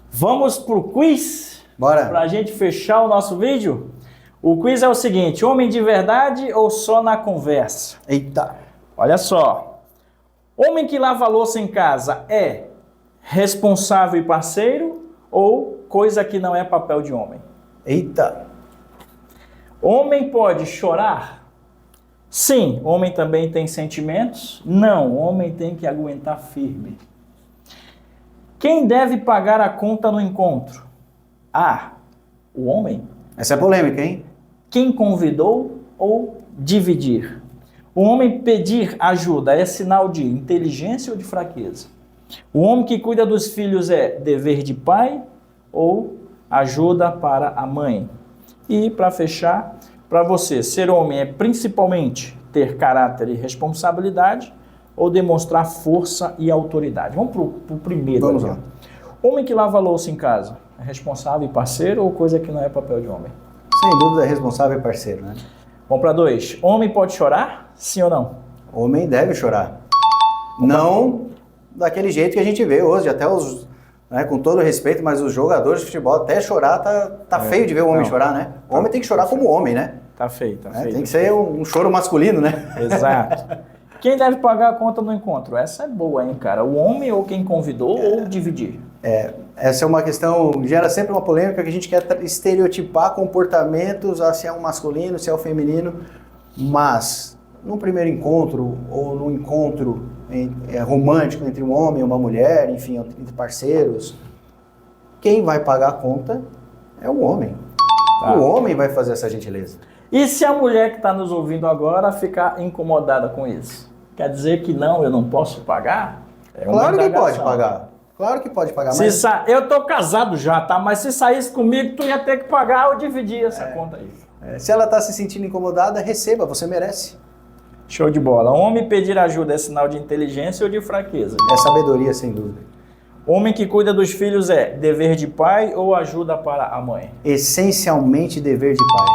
Vamos pro quiz?
Bora!
Para a gente fechar o nosso vídeo? O quiz é o seguinte: homem de verdade ou só na conversa?
Eita!
Olha só. Homem que lava a louça em casa é responsável e parceiro ou coisa que não é papel de homem?
Eita!
Homem pode chorar? Sim. Homem também tem sentimentos? Não. Homem tem que aguentar firme. Quem deve pagar a conta no encontro? A. O homem.
Essa é polêmica, hein?
Quem convidou ou dividir? O homem pedir ajuda é sinal de inteligência ou de fraqueza? O homem que cuida dos filhos é dever de pai ou ajuda para a mãe? E para fechar, Para você, ser homem é principalmente ter caráter e responsabilidade ou demonstrar força e autoridade? Vamos para o primeiro.
Vamos
aqui,
lá.
ó. Homem que lava a louça em casa é responsável e parceiro ou coisa que não é papel de homem?
Sem dúvida é responsável e parceiro, né?
Vamos para 2. Homem pode chorar? Sim ou não?
Homem deve chorar. Não daquele jeito que a gente vê hoje, até os, né, com todo respeito, mas os jogadores de futebol até chorar tá feio de ver o homem chorar, né? O homem tem que chorar como homem, né?
Tá feio, tá feio.
Tem que ser um choro masculino, né?
Exato. Quem deve pagar a conta no encontro? Essa é boa, hein, cara? O homem ou quem convidou ou dividir?
Essa é uma questão, gera sempre uma polêmica que a gente quer estereotipar comportamentos, se é o masculino, se é o feminino, mas no primeiro encontro ou no encontro romântico entre um homem e uma mulher, enfim, entre parceiros, quem vai pagar a conta é o homem.
Tá.
O homem vai fazer essa gentileza.
E se a mulher que está nos ouvindo agora ficar incomodada com isso? Quer dizer que não, eu não posso pagar? É uma
Claro que
indagação.
pode pagar. Claro que pode pagar, mas...
Eu tô casado já, tá? Mas se saísse comigo, tu ia ter que pagar ou dividir essa conta aí.
se ela está se sentindo incomodada, receba, você merece.
Show de bola. Homem pedir ajuda é sinal de inteligência ou de fraqueza?
É sabedoria, sem dúvida.
Homem que cuida dos filhos é dever de pai ou ajuda para a mãe?
Essencialmente dever de pai.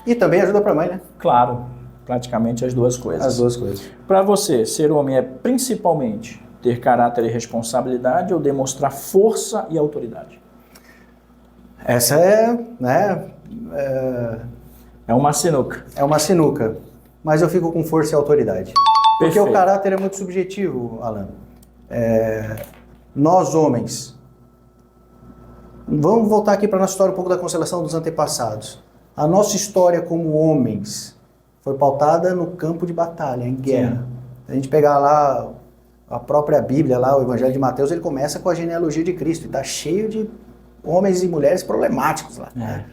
E também ajuda para a mãe, né?
Claro, praticamente as duas coisas.
As duas coisas.
Para você, ser homem é principalmente ter caráter e responsabilidade ou demonstrar força e autoridade?
Essa é
uma sinuca.
É uma sinuca, mas eu fico com força e autoridade. Porque
Perfeito.
o caráter é muito subjetivo, Alan. Nós, homens, vamos voltar aqui para a nossa história um pouco da constelação dos antepassados. A nossa história como homens foi pautada no campo de batalha, em guerra.
Sim.
Se a gente pegar lá a própria Bíblia, lá, o Evangelho de Mateus, ele começa com a genealogia de Cristo, e está cheio de homens e mulheres problemáticos lá. Né?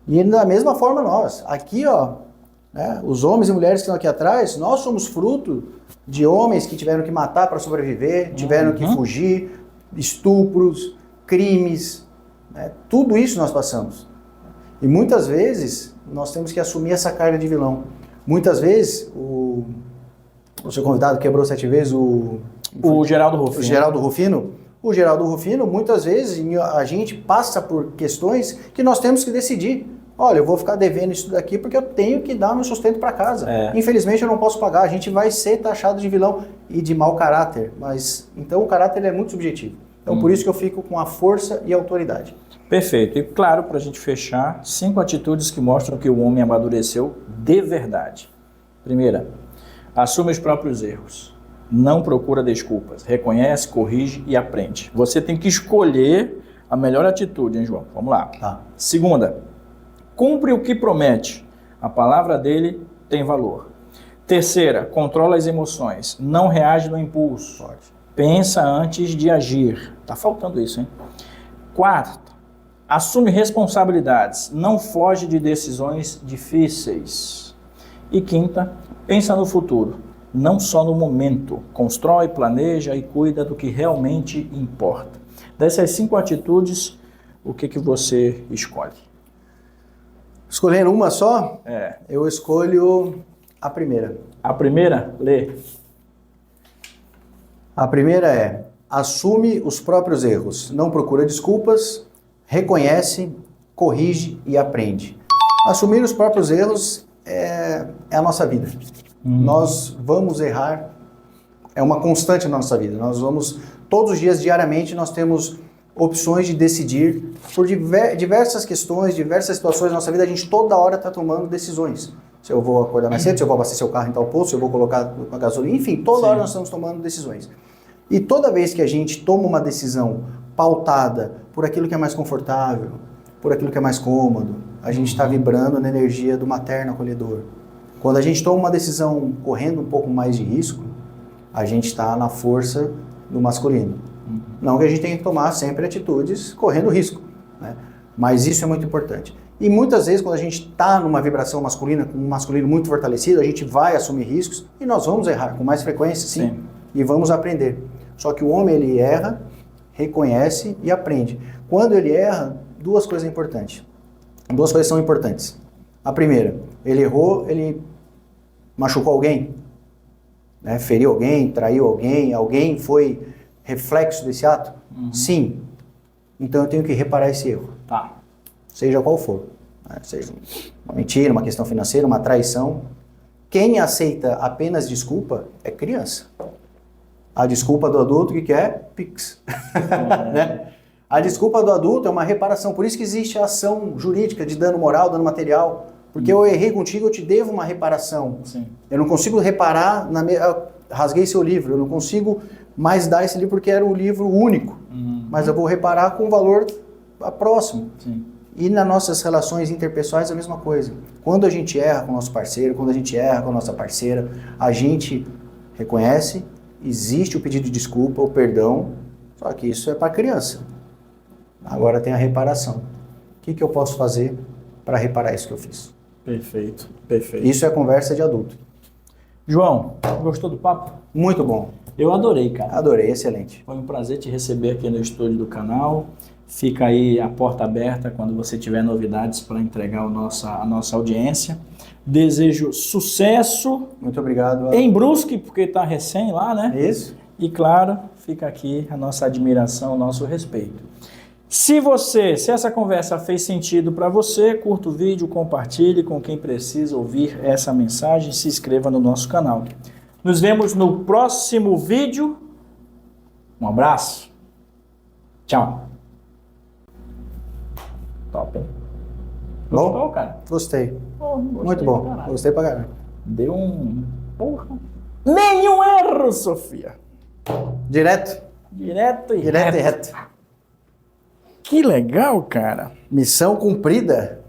E da mesma forma nós. Aqui, os homens e mulheres que estão aqui atrás, nós somos fruto de homens que tiveram que matar para sobreviver, tiveram que fugir, estupros, crimes, né? Tudo isso nós passamos. E muitas vezes nós temos que assumir essa carga de vilão. Muitas vezes o seu convidado quebrou 7 vezes o
Geraldo Rufino.
O Geraldo Rufino, muitas vezes a gente passa por questões que nós temos que decidir. Olha, eu vou ficar devendo isso daqui porque eu tenho que dar meu sustento para casa. Infelizmente eu não posso pagar, a gente vai ser taxado de vilão e de mau caráter. Mas então o caráter é muito subjetivo. Então por isso que eu fico com a força e a autoridade.
Perfeito. E claro, para a gente fechar, 5 atitudes que mostram que o homem amadureceu de verdade. Primeira, assume os próprios erros. Não procura desculpas. Reconhece, corrige e aprende. Você tem que escolher a melhor atitude, hein, João? Vamos lá.
Tá.
Segunda, cumpre o que promete. A palavra dele tem valor. Terceira, controla as emoções. Não reage no impulso.
Forte.
Pensa antes de agir. Tá faltando isso, hein? Quarta, assume responsabilidades. Não foge de decisões difíceis. E quinta, pensa no futuro. Não só no momento. Constrói, planeja e cuida do que realmente importa. Dessas 5 atitudes, o que você escolhe?
Escolhendo uma só,
É.
eu escolho a primeira.
A primeira, lê.
A primeira é: assume os próprios erros, não procura desculpas, reconhece, corrige e aprende. Assumir os próprios erros é a nossa vida. Nós vamos errar, é uma constante na nossa vida. Nós vamos, todos os dias, diariamente, nós temos opções de decidir por diversas questões, diversas situações na nossa vida. A gente toda hora está tomando decisões. Se eu vou acordar mais cedo, se eu vou abastecer o carro em tal posto, se eu vou colocar a gasolina, enfim, toda hora nós estamos tomando decisões. E toda vez que a gente toma uma decisão pautada por aquilo que é mais confortável, por aquilo que é mais cômodo, a gente está vibrando na energia do materno acolhedor. Quando a gente toma uma decisão correndo um pouco mais de risco, a gente está na força do masculino. Não que a gente tenha que tomar sempre atitudes correndo risco, né? Mas isso é muito importante. E muitas vezes, quando a gente está numa vibração masculina, com um masculino muito fortalecido, a gente vai assumir riscos e nós vamos errar com mais frequência, sim. E vamos aprender. Só que o homem, ele erra, reconhece e aprende. Quando ele erra, 2 coisas são importantes. A primeira, Ele errou, ele machucou alguém, né? Feriu alguém, traiu alguém foi reflexo desse ato? Sim. Então eu tenho que reparar esse erro.
Tá.
Seja qual for. Né? Seja uma mentira, uma questão financeira, uma traição. Quem aceita apenas desculpa é criança. A desculpa do adulto, o que é? Pix. Né? A desculpa do adulto é uma reparação. Por isso que existe a ação jurídica de dano moral, dano material. Porque eu errei contigo, eu te devo uma reparação.
Sim.
Eu não consigo reparar, eu rasguei seu livro, eu não consigo mais dar esse livro porque era um livro único. Mas eu vou reparar com um valor próximo.
Sim.
E nas nossas relações interpessoais é a mesma coisa. Quando a gente erra com o nosso parceiro, quando a gente erra com a nossa parceira, a gente reconhece, existe o pedido de desculpa, o perdão, só que isso é para criança. Agora tem a reparação. O que eu posso fazer para reparar isso que eu fiz?
Perfeito, perfeito.
Isso é conversa de adulto.
João, gostou do papo?
Muito bom.
Eu adorei, cara.
Adorei, excelente.
Foi um prazer te receber aqui no estúdio do canal. Fica aí a porta aberta quando você tiver novidades para entregar a nossa audiência. Desejo sucesso.
Muito obrigado.
Em Brusque, porque está recém lá, né?
Isso.
E claro, fica aqui a nossa admiração, o nosso respeito. Se essa conversa fez sentido para você, curta o vídeo, compartilhe com quem precisa ouvir essa mensagem, se inscreva no nosso canal. Nos vemos no próximo vídeo. Um abraço. Tchau. Top, hein?
Bom?
Gostou, cara?
Gostei.
Pô, gostei
Muito
pra
bom.
caralho.
Gostei pra caralho.
Deu um... Porra. Nenhum erro, Sofia.
Direto?
Direto e
Direto e
reto.
reto.
Que legal, cara.
Missão cumprida.